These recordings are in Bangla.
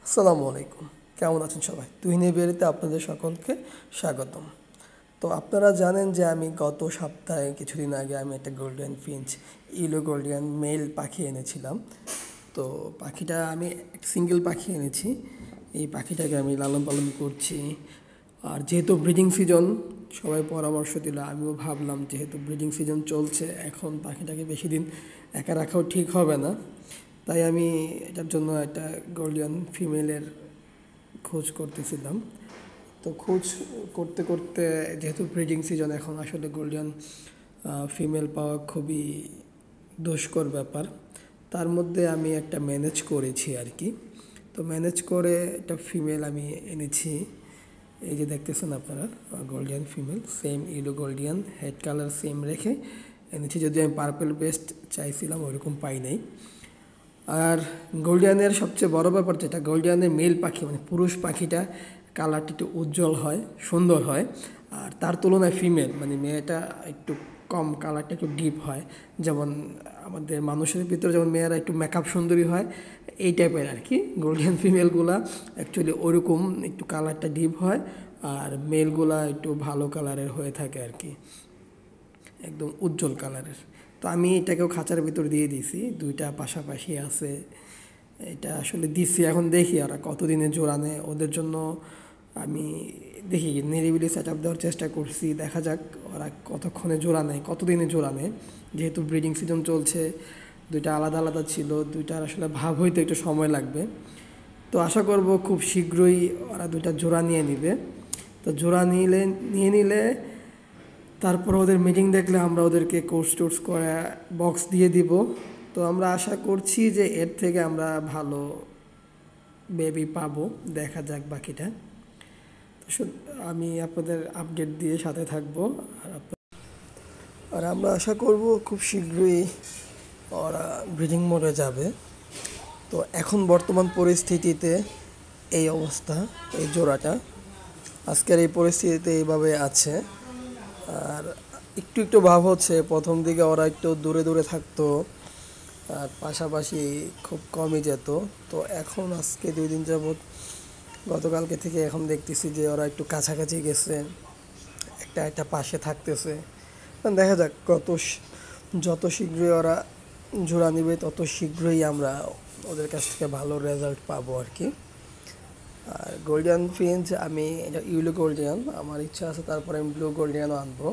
আসসালামু আলাইকুম। কেমন আছেন সবাই? তুহিনের বিড়িতে আপনাদের সকলকে স্বাগতম। তো আপনারা জানেন যে আমি গত সপ্তাহে কিছুদিন আগে আমি একটা golden finch yellow golden male পাখি এনেছিলাম। তো পাখিটা আমি সিঙ্গেল পাখি এনেছি। এই পাখিটাকে আমি লালন পালন করছি। আর যেহেতু ব্রিডিং সিজন সবাই পরামর্শ দিল, আমিও ভাবলাম যেহেতু ব্রিডিং সিজন চলছে এখন পাখিটাকে বেশি দিন একা রাখাও ঠিক হবে না। তাই আমি এটার জন্য একটা গোল্ডিয়ান ফিমেলের খোঁজ করতেছিলাম। তো খোঁজ করতে করতে যেহেতু ব্রিডিং সিজন এখন আসলে গোল্ডিয়ান ফিমেল পাওয়া খুবই দুষ্কর ব্যাপার। তার মধ্যে আমি একটা ম্যানেজ করেছি আর কি। তো ম্যানেজ করে একটা ফিমেল আমি এনেছি। এই যে দেখতেছেন আপনারা Gouldian female, same yellow Gouldian, head colour same রেখে এনেছি। যদি আমি পার্পল বেস্ট চাইছিলাম ওইরকম পাই নাই। আর গোল্ডিয়ানের সবচেয়ে বড় ব্যাপার যেটা, গোল্ডিয়ানের মেল পাখি মানে পুরুষ পাখিটা কালারটা একটু উজ্জ্বল হয়, সুন্দর হয়। আর তার তুলনায় ফিমেল মানে মেয়েটা একটু কম, কালারটা একটু ডিপ হয়। যেমন আমাদের মানুষের ভিতরে যেমন মেয়েরা একটু মেকআপ সুন্দরী হয়, এই টাইপের আর কি। গোল্ডিয়ান ফিমেলগুলা অ্যাকচুয়ালি ওরকম একটু কালারটা ডিপ হয়, আর মেলগুলা একটু ভালো কালারের হয়ে থাকে আর কি, একদম উজ্জ্বল কালারের। তো আমি এটাকেও খাঁচার ভিতর দিয়ে দিয়েছি, দুইটা পাশাপাশি আছে। এটা আসলে দিচ্ছি, এখন দেখি ওরা কতদিনে জোড়া নেয়। ওদের জন্য আমি দেখি নিরিবিলি সেট আপ দেওয়ার চেষ্টা করছি, দেখা যাক ওরা কতক্ষণে জোড়া নেয়, কতদিনে জোড়া নেয়। যেহেতু ব্রিডিং সিজন চলছে, দুইটা আলাদা আলাদা ছিল, দুইটার আসলে ভাব হইতে একটু সময় লাগবে। তো আশা করব খুব শীঘ্রই ওরা দুইটা জোড়া নিয়ে নিবে। তো জোড়া নিয়ে নিলে তারপর ওদের মিটিং দেখলে আমরা ওদেরকে কোর্স টোর্স করে বক্স দিয়ে দিব। তো আমরা আশা করছি যে এর থেকে আমরা ভালো বেবি পাবো, দেখা যাক বাকিটা। তো আমি আপনাদের আপডেট দিয়ে সাথে থাকবো। আর আমরা আশা করব খুব শীঘ্রই ওরা ব্রিডিং মোডে যাবে। তো এখন বর্তমান পরিস্থিতিতে এই অবস্থা, এই জোড়াটা আজকের এই পরিস্থিতিতে এইভাবে আছে। আর একটু একটু ভাব হচ্ছে, প্রথম দিকে ওরা একটু দূরে দূরে থাকতো আর পাশাপাশি খুব কমই যেত। তো এখন আজকে 2 দিন যাবৎ, গতকালকে থেকে এখন দেখতেছি যে ওরা একটু কাছাকাছি গেছে, একটা একটা পাশে থাকতেছে। দেখা যাক যত শীঘ্রই ওরা জোড়া নিবে তত শীঘ্রই আমরা ওদের কাছ থেকে ভালো রেজাল্ট পাবো আর কি। আর গোল্ডিয়ান ফিঞ্চ আমি এটা ইয়েলো গোল্ডিয়ান, আমার ইচ্ছা আছে তারপরে আমি ব্লু গোল্ডিয়ানও আনবো।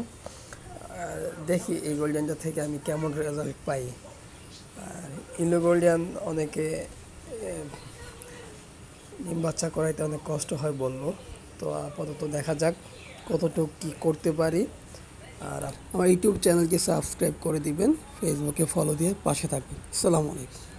আর দেখি এই গোল্ডিয়ানটা থেকে আমি কেমন রেজাল্ট পাই। আর ইয়েলো গোল্ডিয়ান অনেকে ডিম বাচ্চা করাইতে অনেক কষ্ট হয় বলবো। তো আপাতত দেখা যাক কতটুকু কী করতে পারি। আর আমার ইউটিউব চ্যানেলকে সাবস্ক্রাইব করে দিবেন, ফেসবুকে ফলো দিয়ে পাশে থাকবেন। আসসালামু আলাইকুম।